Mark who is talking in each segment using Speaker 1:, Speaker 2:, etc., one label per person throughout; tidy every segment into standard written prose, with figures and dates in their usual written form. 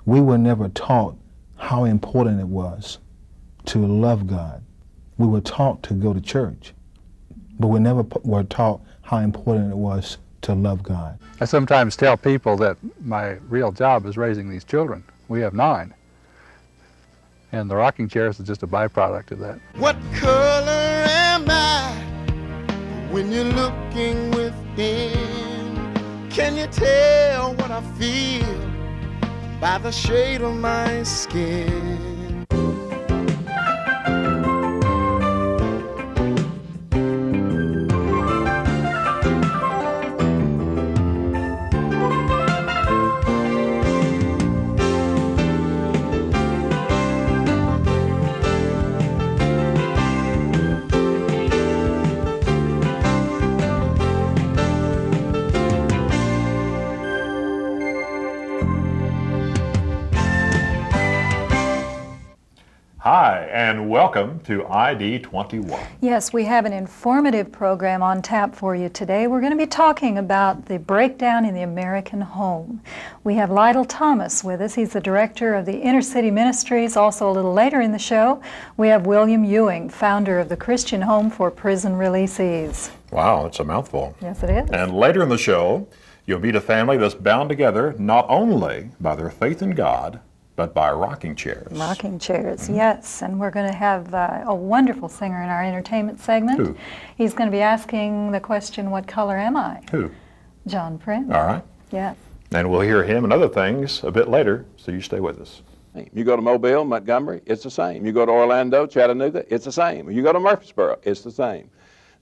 Speaker 1: We were never taught how important it was to love God. We were taught to go to church, but we never were taught how important it was to love God.
Speaker 2: I sometimes tell people that my real job is raising these children. We have 9. And the rocking chairs is just a byproduct of that.
Speaker 3: What color am I when you're looking within? Can you tell what I feel by the shade of my skin?
Speaker 4: Hi, and welcome to ID-21.
Speaker 5: Yes, we have an informative program on tap for you today. We're going to be talking about the breakdown in the American home. We have Lytle Thomas with us. He's the director of the Inner City Ministries. Also a little later in the show, we have William Ewing, founder of the Christian Home for Prison Releasees.
Speaker 4: Wow, it's a mouthful.
Speaker 5: Yes, it is.
Speaker 4: And later in the show, you'll meet a family that's bound together not only by their faith in God, but by rocking chairs.
Speaker 5: Rocking chairs, yes. And we're going to have a wonderful singer in our entertainment segment.
Speaker 4: Who?
Speaker 5: He's going to be asking the question, what color am I?
Speaker 4: Who?
Speaker 5: John Primm.
Speaker 4: All right.
Speaker 5: Yes.
Speaker 4: And we'll hear him and other things a bit later, so you stay with us.
Speaker 6: You go to Mobile, Montgomery, it's the same. You go to Orlando, Chattanooga, it's the same. You go to Murfreesboro, it's the same.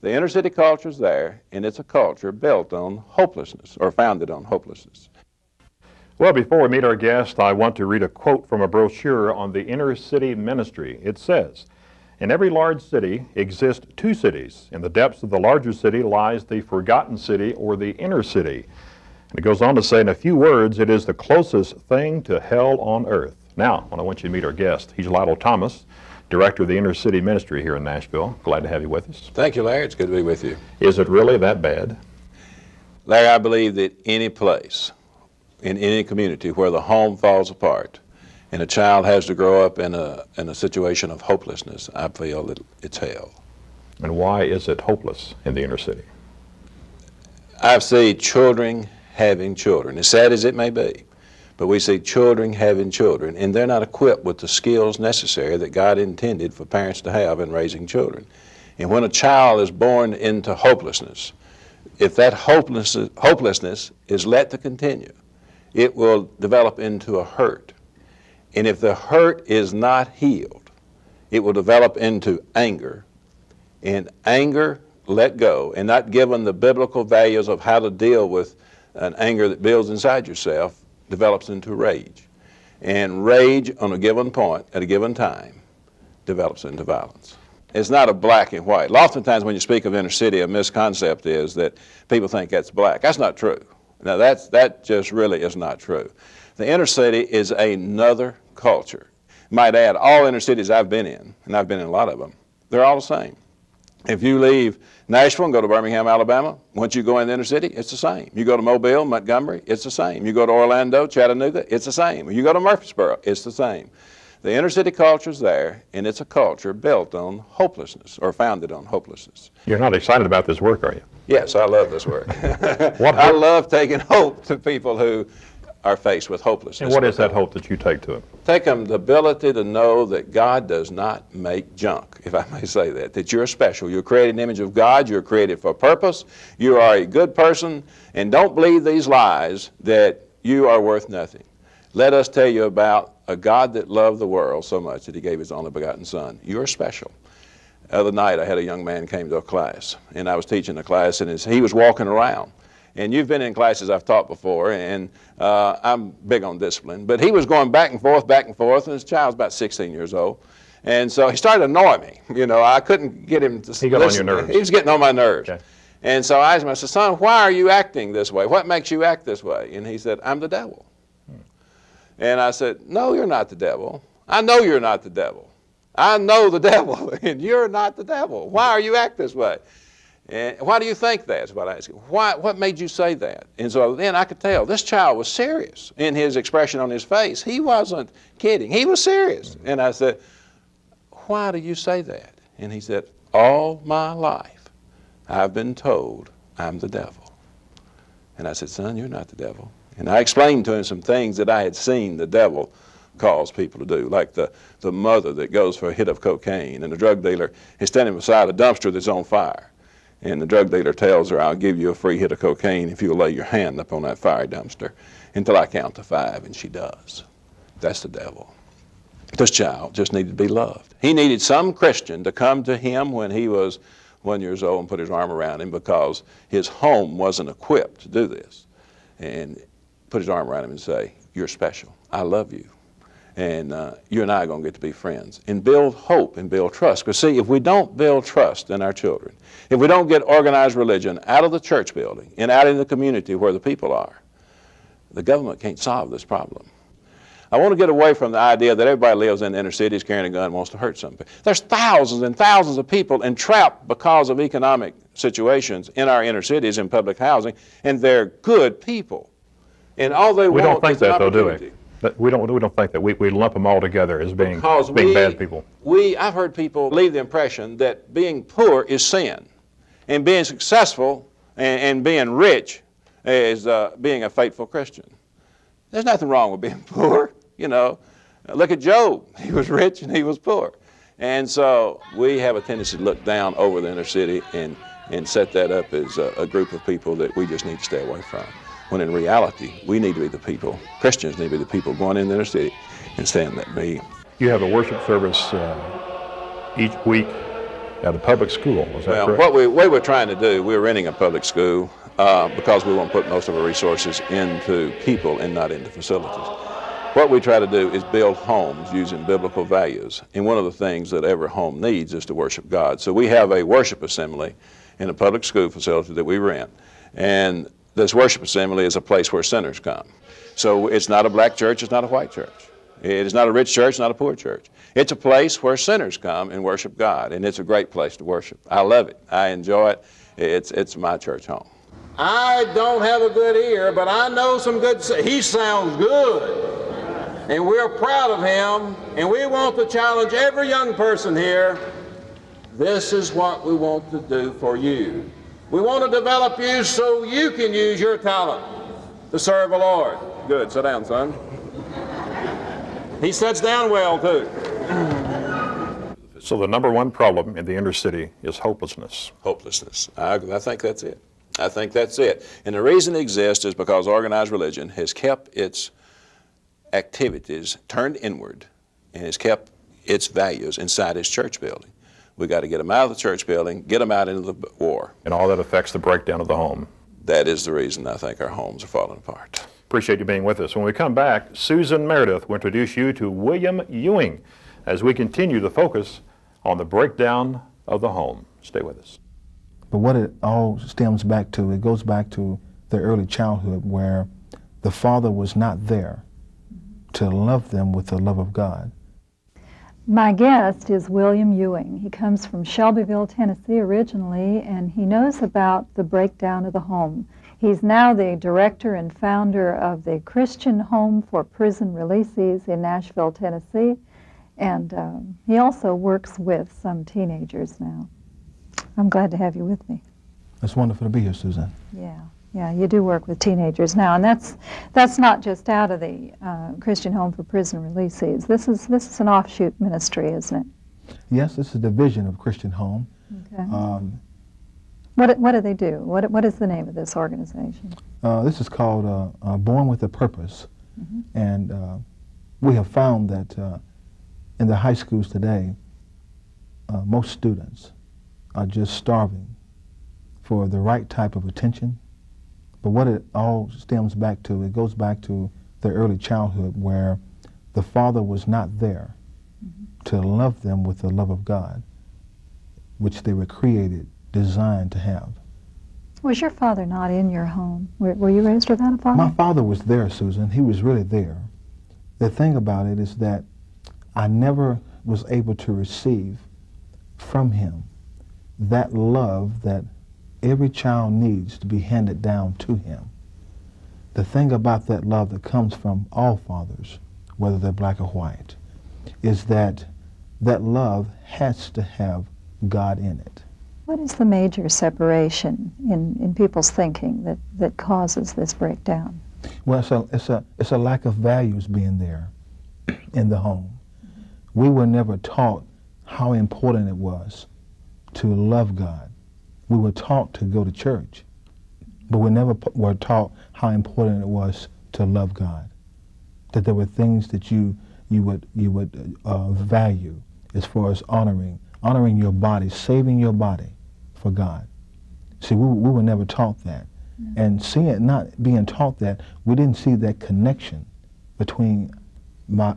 Speaker 6: The inner city culture's there, and it's a culture built on hopelessness, or founded on hopelessness.
Speaker 4: Well, before we meet our guest, I want to read a quote from a brochure on the Inner City Ministry. It says, "In every large city exist 2 cities. In the depths of the larger city lies the forgotten city, or the inner city." And it goes on to say, in a few words, it is the closest thing to hell on earth. Now, I want you to meet our guest. He's Lytle Thomas, director of the Inner City Ministry here in Nashville. Glad to have you with us.
Speaker 6: Thank you, Larry. It's good to be with you.
Speaker 4: Is it really that bad?
Speaker 6: Larry, I believe that any place, in any community where the home falls apart and a child has to grow up in a situation of hopelessness, I feel that it's hell.
Speaker 4: And why is it hopeless in the inner city?
Speaker 6: I've seen children having children, as sad as it may be, but we see children having children, and they're not equipped with the skills necessary that God intended for parents to have in raising children. And when a child is born into hopelessness, if that hopelessness is let to continue, it will develop into a hurt. And if the hurt is not healed, it will develop into anger. And anger let go and not given the biblical values of how to deal with an anger that builds inside yourself develops into rage. And rage on a given point at a given time develops into violence. It's not a black and white. Oftentimes when you speak of inner city, a misconcept is that people think that's black. That's not true. Now that just really is not true. The inner city is another culture. Might add, all inner cities I've been in, and I've been in a lot of them, they're all the same. If you leave Nashville and go to Birmingham, Alabama, once you go in the inner city, it's the same. You go to Mobile, Montgomery, it's the same. You go to Orlando, Chattanooga, it's the same. You go to Murfreesboro, it's the same. The inner city culture's there, and it's a culture built on hopelessness, or founded on hopelessness.
Speaker 4: You're not excited about this work, are you?
Speaker 6: Yes, I love this work. I love taking hope to people who are faced with hopelessness.
Speaker 4: And what is that hope that you take to them?
Speaker 6: Take them the ability to know that God does not make junk, if I may say that you're special. You're created in the image of God. You're created for a purpose. You are a good person, and don't believe these lies that you are worth nothing. Let us tell you about a God that loved the world so much that he gave his only begotten son. You're special. The other night I had a young man came to a class, and I was teaching a class, and he was walking around. And you've been in classes I've taught before, and I'm big on discipline. But he was going back and forth, and his child's about 16 years old. And so he started annoying me. You know, I couldn't get him to listen.
Speaker 4: He got on your nerves.
Speaker 6: He was getting on my nerves.
Speaker 4: Okay.
Speaker 6: And so I asked him, I said, son, why are you acting this way? What makes you act this way? And he said, I'm the devil. And I said, no, you're not the devil. I know you're not the devil. I know the devil, and you're not the devil. Why are you act this way? And why do you think that, is what I asked him. What made you say that? And so then I could tell this child was serious in his expression on his face. He wasn't kidding. He was serious. And I said, why do you say that? And he said, all my life I've been told I'm the devil. And I said, son, you're not the devil. And I explained to him some things that I had seen the devil cause people to do, like the mother that goes for a hit of cocaine, and the drug dealer is standing beside a dumpster that's on fire. And the drug dealer tells her, I'll give you a free hit of cocaine if you'll lay your hand up on that fire dumpster until I count to 5, and she does. That's the devil. This child just needed to be loved. He needed some Christian to come to him when he was 1 year old and put his arm around him, because his home wasn't equipped to do this. And put his arm around him and say, you're special. I love you. And you and I are going to get to be friends. And build hope and build trust. Because see, if we don't build trust in our children, if we don't get organized religion out of the church building and out in the community where the people are, the government can't solve this problem. I want to get away from the idea that everybody lives in the inner cities carrying a gun and wants to hurt somebody. There's thousands and thousands of people entrapped because of economic situations in our inner cities in public housing, and they're good people. And all they
Speaker 4: We
Speaker 6: want
Speaker 4: don't think
Speaker 6: is an
Speaker 4: that, though, do
Speaker 6: opportunity.
Speaker 4: we? We don't think that. We lump them all together as being bad people.
Speaker 6: I've heard people leave the impression that being poor is sin, and being successful and being rich is being a faithful Christian. There's nothing wrong with being poor, you know. Look at Job. He was rich and he was poor. And so we have a tendency to look down over the inner city and set that up as a group of people that we just need to stay away from. When in reality, we need to be the people, Christians need to be the people going in the inner city and saying, let me.
Speaker 4: You have a worship service each week at a public school, is that correct?
Speaker 6: What we were trying to do, we were renting a public school because we want to put most of our resources into people and not into facilities. What we try to do is build homes using biblical values. And one of the things that every home needs is to worship God. So we have a worship assembly in a public school facility that we rent. And this worship assembly is a place where sinners come. So it's not a black church, it's not a white church. It is not a rich church, not a poor church. It's a place where sinners come and worship God, and it's a great place to worship. I love it. I enjoy it. It's my church home.
Speaker 7: I don't have a good ear, but I know some good. He sounds good, and we're proud of him, and we want to challenge every young person here. This is what we want to do for you. We want to develop you so you can use your talent to serve the Lord. Good. Sit down, son. He sits down well, too.
Speaker 4: So the number one problem in the inner city is hopelessness.
Speaker 6: Hopelessness. I think that's it. I think that's it. And the reason it exists is because organized religion has kept its activities turned inward and has kept its values inside its church building. We got to get them out of the church building, get them out into the war.
Speaker 4: And all that affects the breakdown of the home.
Speaker 6: That is the reason I think our homes are falling apart.
Speaker 4: Appreciate you being with us. When we come back, Susan Meredith will introduce you to William Ewing as we continue to focus on the breakdown of the home. Stay with us.
Speaker 1: But what it all stems back to, it goes back to their early childhood where the father was not there to love them with the love of God.
Speaker 5: My guest is William Ewing. He comes from Shelbyville, Tennessee originally, and he knows about the breakdown of the home. He's now the director and founder of the Christian Home for Prison Releasees in Nashville, Tennessee, and he also works with some teenagers now. I'm glad to have you with me.
Speaker 1: It's wonderful to be here, Susan.
Speaker 5: Yeah, you do work with teenagers now, and that's not just out of the Christian Home for Prison Releasees. This is an offshoot ministry, isn't it?
Speaker 1: Yes, this is a division of Christian Home.
Speaker 5: Okay. What do they do? What is the name of this organization?
Speaker 1: This is called Born with a Purpose. Mm-hmm. And we have found that in the high schools today, most students are just starving for the right type of attention. But what it all stems back to, it goes back to their early childhood where the father was not there to love them with the love of God, which they were created, designed to have.
Speaker 5: Was your father not in your home? Were you raised without a father?
Speaker 1: My father was there, Susan. He was really there. The thing about it is that I never was able to receive from him that love that every child needs to be handed down to him. The thing about that love that comes from all fathers, whether they're black or white, is that that love has to have God in it.
Speaker 5: What is the major separation in people's thinking that causes this breakdown?
Speaker 1: Well, it's a lack of values being there in the home. We were never taught how important it was to love God. We were taught to go to church, but we never were taught how important it was to love God. That there were things that you would value as far as honoring your body, saving your body for God. See, we were never taught that. And not being taught that, we didn't see that connection between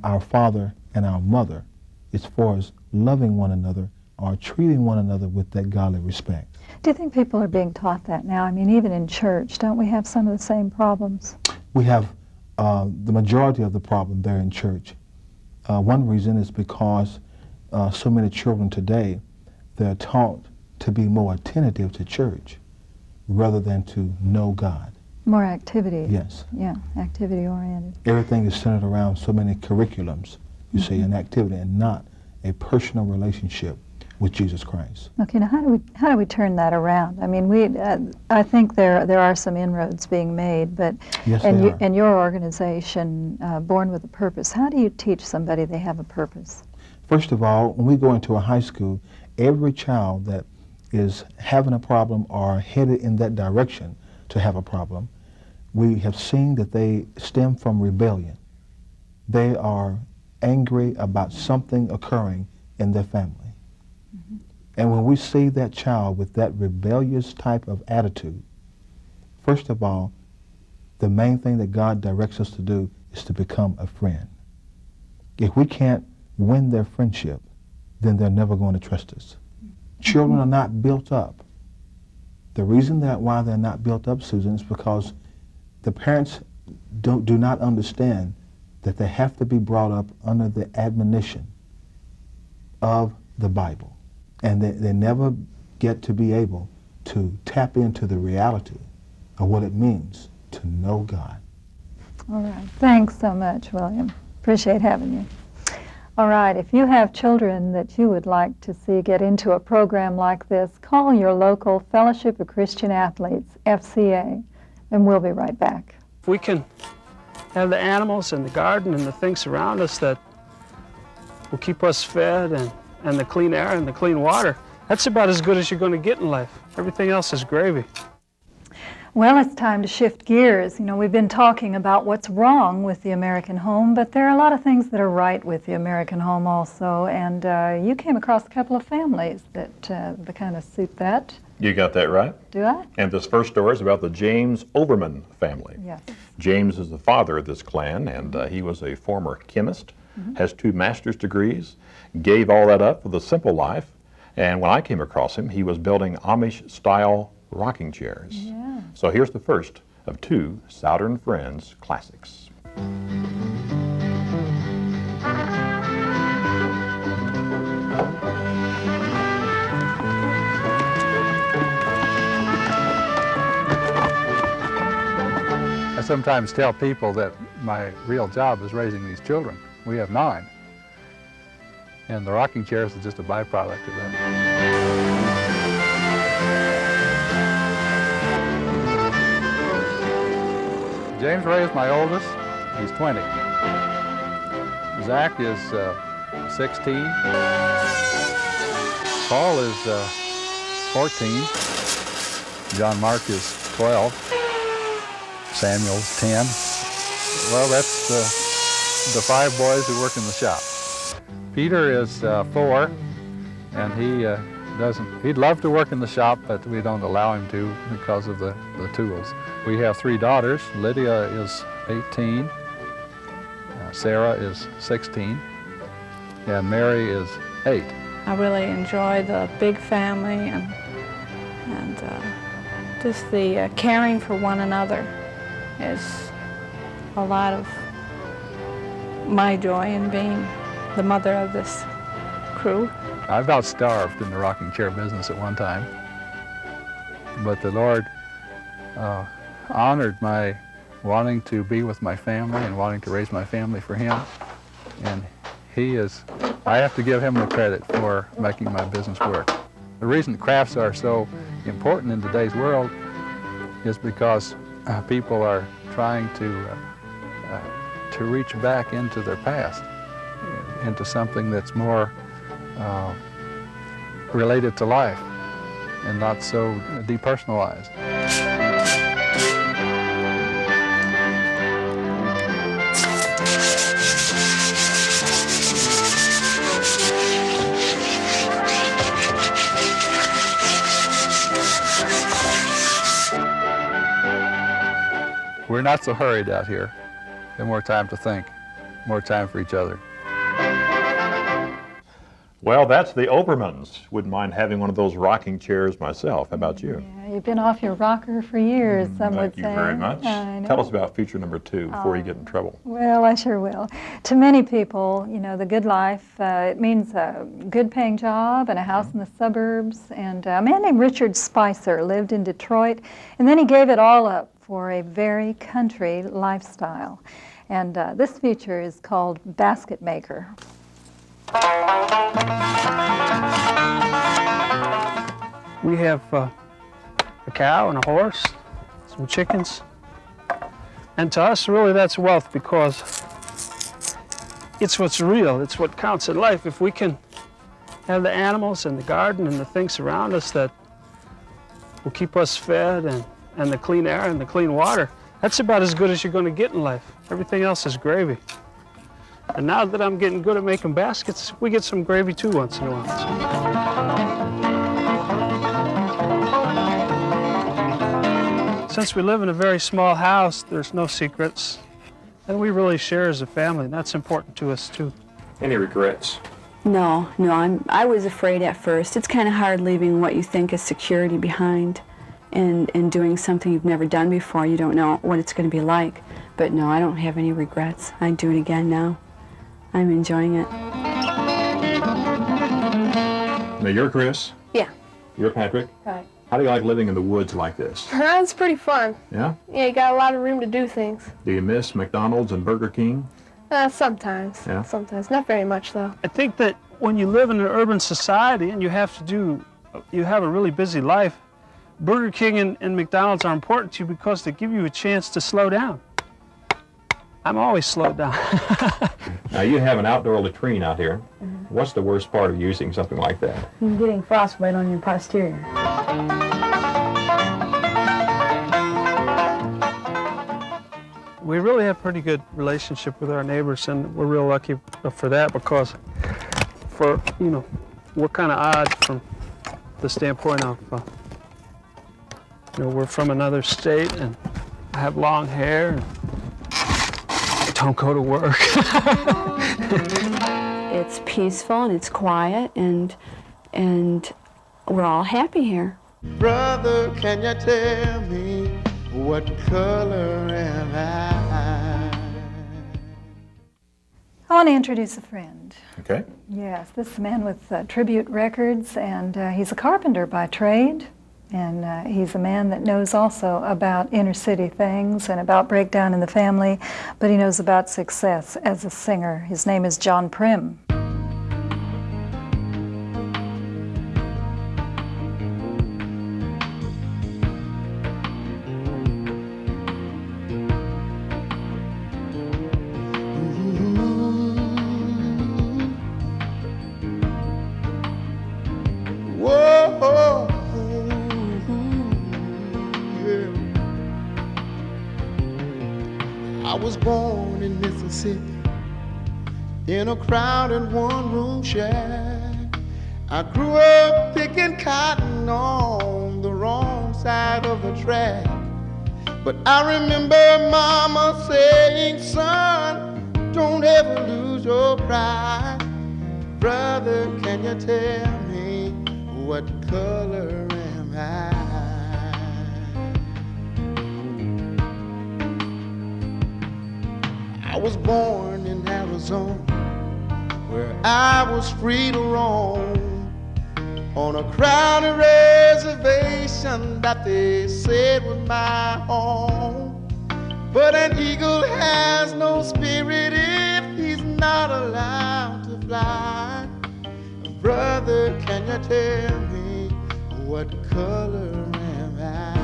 Speaker 1: our father and our mother as far as loving one another or treating one another with that godly respect.
Speaker 5: Do you think people are being taught that now? I mean, even in church, don't we have some of the same problems?
Speaker 1: We have the majority of the problem there in church. One reason is because so many children today, they're taught to be more attentive to church rather than to know God.
Speaker 5: More activity.
Speaker 1: Yes.
Speaker 5: Yeah, activity-oriented.
Speaker 1: Everything is centered around so many curriculums, you see, an activity, and not a personal relationship with Jesus Christ.
Speaker 5: Okay, now how do we turn that around? I mean, I think there are some inroads being made, but
Speaker 1: Yes,
Speaker 5: and your organization, Born with a Purpose, how do you teach somebody they have a purpose?
Speaker 1: First of all, when we go into a high school, every child that is having a problem or headed in that direction to have a problem, we have seen that they stem from rebellion. They are angry about something occurring in their family. Mm-hmm. And when we see that child with that rebellious type of attitude, first of all, the main thing that God directs us to do is to become a friend. If we can't win their friendship, then they're never going to trust us. Children are not built up. The reason why they're not built up, Susan, is because the parents do not understand that they have to be brought up under the admonition of the Bible. And they never get to be able to tap into the reality of what it means to know God.
Speaker 5: All right. Thanks so much, William. Appreciate having you. All right. If you have children that you would like to see get into a program like this, call your local Fellowship of Christian Athletes, FCA, and we'll be right back.
Speaker 8: If we can have the animals and the garden and the things around us that will keep us fed and the clean air and the clean water, that's about as good as you're going to get in life. Everything else is gravy.
Speaker 5: Well, it's time to shift gears. You know, we've been talking about what's wrong with the American home, but there are a lot of things that are right with the American home also, and you came across a couple of families that kind of suit that.
Speaker 4: You got that right.
Speaker 5: Do I?
Speaker 4: And this first story is about the James Overman family.
Speaker 5: Yes.
Speaker 4: James is the father of this clan, and he was a former chemist, has 2 master's degrees, gave all that up for the simple life, and when I came across him, he was building Amish-style rocking chairs.
Speaker 5: Yeah.
Speaker 4: So here's the first of 2 Souder and Friends classics.
Speaker 2: I sometimes tell people that my real job is raising these children. We have 9. And the rocking chairs is just a byproduct of that. James raised my oldest. He's 20. Zach is 16. Paul is 14. John Mark is 12. Samuel's 10. Well, that's the 5 boys who work in the shop. Peter is 4, and he'd love to work in the shop, but we don't allow him to because of the tools. We have 3 daughters. Lydia is 18, Sarah is 16, and Mary is 8.
Speaker 9: I really enjoy the big family and just the caring for one another is a lot of my joy in being the mother of this crew.
Speaker 2: I about starved in the rocking chair business at one time. but the Lord honored my wanting to be with my family and wanting to raise my family for Him. And I have to give Him the credit for making my business work. The reason crafts are so important in today's world is because people are trying to reach back into their past, into something that's more related to life and not so depersonalized. We're not so hurried out here. We have more time to think, more time for each other.
Speaker 4: Well, that's the Overmans. Wouldn't mind having one of those rocking chairs myself. How about you?
Speaker 5: Yeah, you've been off your rocker for years, some would say.
Speaker 4: Thank you very much. Tell us about feature number 2 before you get in trouble.
Speaker 5: Well, I sure will. To many people, you know, the good life, it means a good paying job and a house in the suburbs. And a man named Richard Spicer lived in Detroit, and then he gave it all up for a very country lifestyle. And this feature is called Basket Maker.
Speaker 8: We have a cow and a horse, some chickens. And to us, really, that's wealth because it's what's real. It's what counts in life. If we can have the animals and the garden and the things around us that will keep us fed and the clean air and the clean water, that's about as good as you're going to get in life. Everything else is gravy. And now that I'm getting good at making baskets, we get some gravy too once in a while. Since we live in a very small house, there's no secrets. And we really share as a family, and that's important to us too.
Speaker 4: Any regrets?
Speaker 10: No, I was afraid at first. It's kind of hard leaving what you think is security behind and doing something you've never done before. You don't know what it's going to be like. But no, I don't have any regrets. I'd do it again now. I'm enjoying it.
Speaker 4: Now, you're Chris.
Speaker 11: Yeah.
Speaker 4: You're Patrick.
Speaker 11: Right.
Speaker 4: How do you like living in the woods like this?
Speaker 11: It's pretty fun.
Speaker 4: Yeah?
Speaker 11: Yeah, you got a lot of room to do things.
Speaker 4: Do you miss McDonald's and Burger King?
Speaker 11: Sometimes.
Speaker 4: Yeah?
Speaker 11: Sometimes. Not very much, though.
Speaker 8: I think that when you live in an urban society and you have a really busy life, Burger King and McDonald's are important to you because they give you a chance to slow down. I'm always slowed down.
Speaker 4: Now, you have an outdoor latrine out here. Mm-hmm. What's the worst part of using something like that?
Speaker 10: Getting frostbite on your posterior.
Speaker 8: We really have a pretty good relationship with our neighbors, and we're real lucky for that because we're kind of odd from the standpoint of, we're from another state, and I have long hair, and don't go to work.
Speaker 10: It's peaceful and it's quiet and we're all happy here.
Speaker 3: Brother, can you tell me what color am I?
Speaker 5: I want to introduce a friend.
Speaker 4: Okay.
Speaker 5: Yes, this is a man with Tribute Records, and he's a carpenter by trade. And he's a man that knows also about inner city things and about breakdown in the family, but he knows about success as a singer. His name is John Primm.
Speaker 3: Whoa. I was born in Mississippi in a crowded one-room shack. I grew up picking cotton on the wrong side of the track. But I remember Mama saying, son, don't ever lose your pride. Brother, can you tell me what color am I? I was born in Arizona, where I was free to roam. on a crowded reservation that they said was my home. But an eagle has no spirit if he's not allowed to fly. Brother, can you tell me what color am I?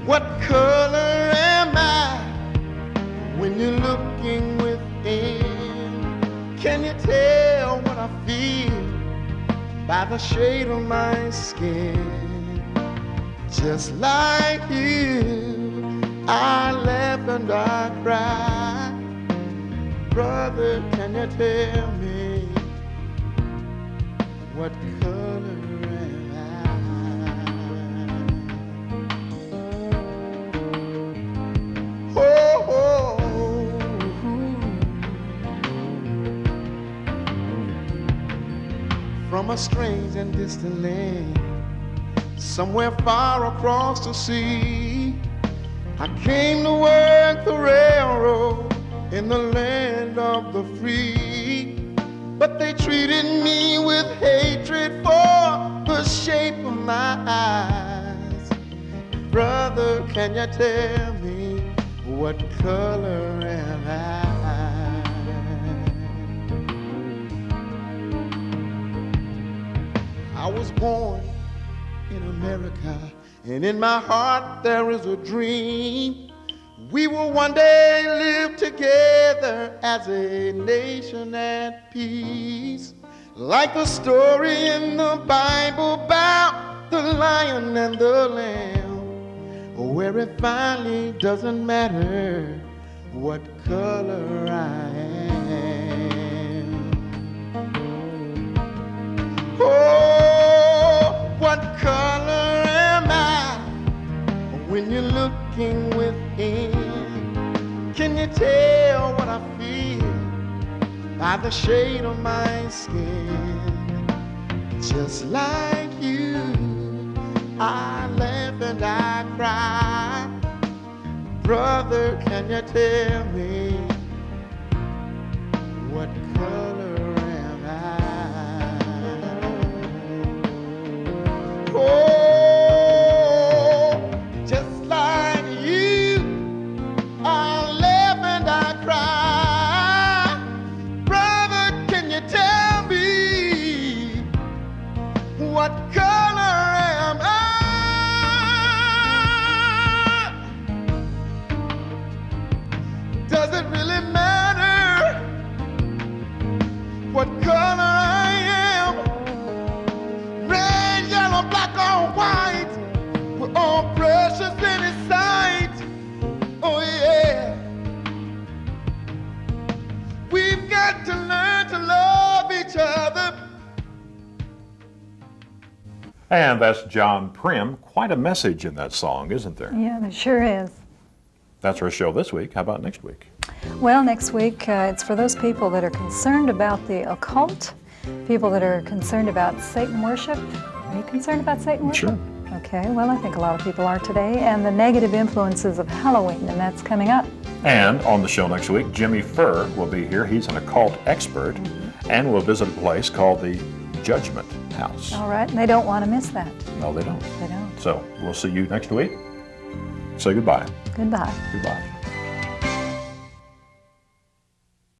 Speaker 3: What color am I when you're looking within? Can you tell what I feel by the shade of my skin? Just like you, I laugh and I cry. Brother, can you tell me what color am I? Oh, from a strange and distant land, somewhere far across the sea, I came to work the railroad in the land of the free. But they treated me with hatred for the shape of my eyes. Brother, can you tell me what color am I? I was born in America, and in my heart there is a dream. We will one day live together as a nation at peace. Like the story in the Bible about the lion and the lamb, where it finally doesn't matter what color I am. Oh, what color am I when you're looking within? Can you tell what I feel by the shade of my skin? Just like you, I laugh and I cry. Brother, can you tell me what color am I? Oh, just like you, I laugh and I cry. Brother, can you tell me what color am I? Does it really matter what color I am? Red, yellow, black, or white, we're all precious in His sight. Oh yeah. We've got to learn to love each other.
Speaker 4: And that's John Primm. Quite a message in that song, isn't there?
Speaker 5: Yeah, there sure is.
Speaker 4: That's our show this week. How about next week?
Speaker 5: Well, next week, it's for those people that are concerned about the occult, people that are concerned about Satan worship. Are you concerned about Satan worship?
Speaker 4: Sure.
Speaker 5: Okay, well, I think a lot of people are today, and the negative influences of Halloween, and that's coming up.
Speaker 4: And on the show next week, Jimmy Furr will be here. He's an occult expert, and we'll visit a place called the Judgment House.
Speaker 5: All right, and they don't want to miss that.
Speaker 4: No, they don't.
Speaker 5: They don't.
Speaker 4: So we'll see you next week. Say goodbye.
Speaker 5: Goodbye.
Speaker 4: Goodbye.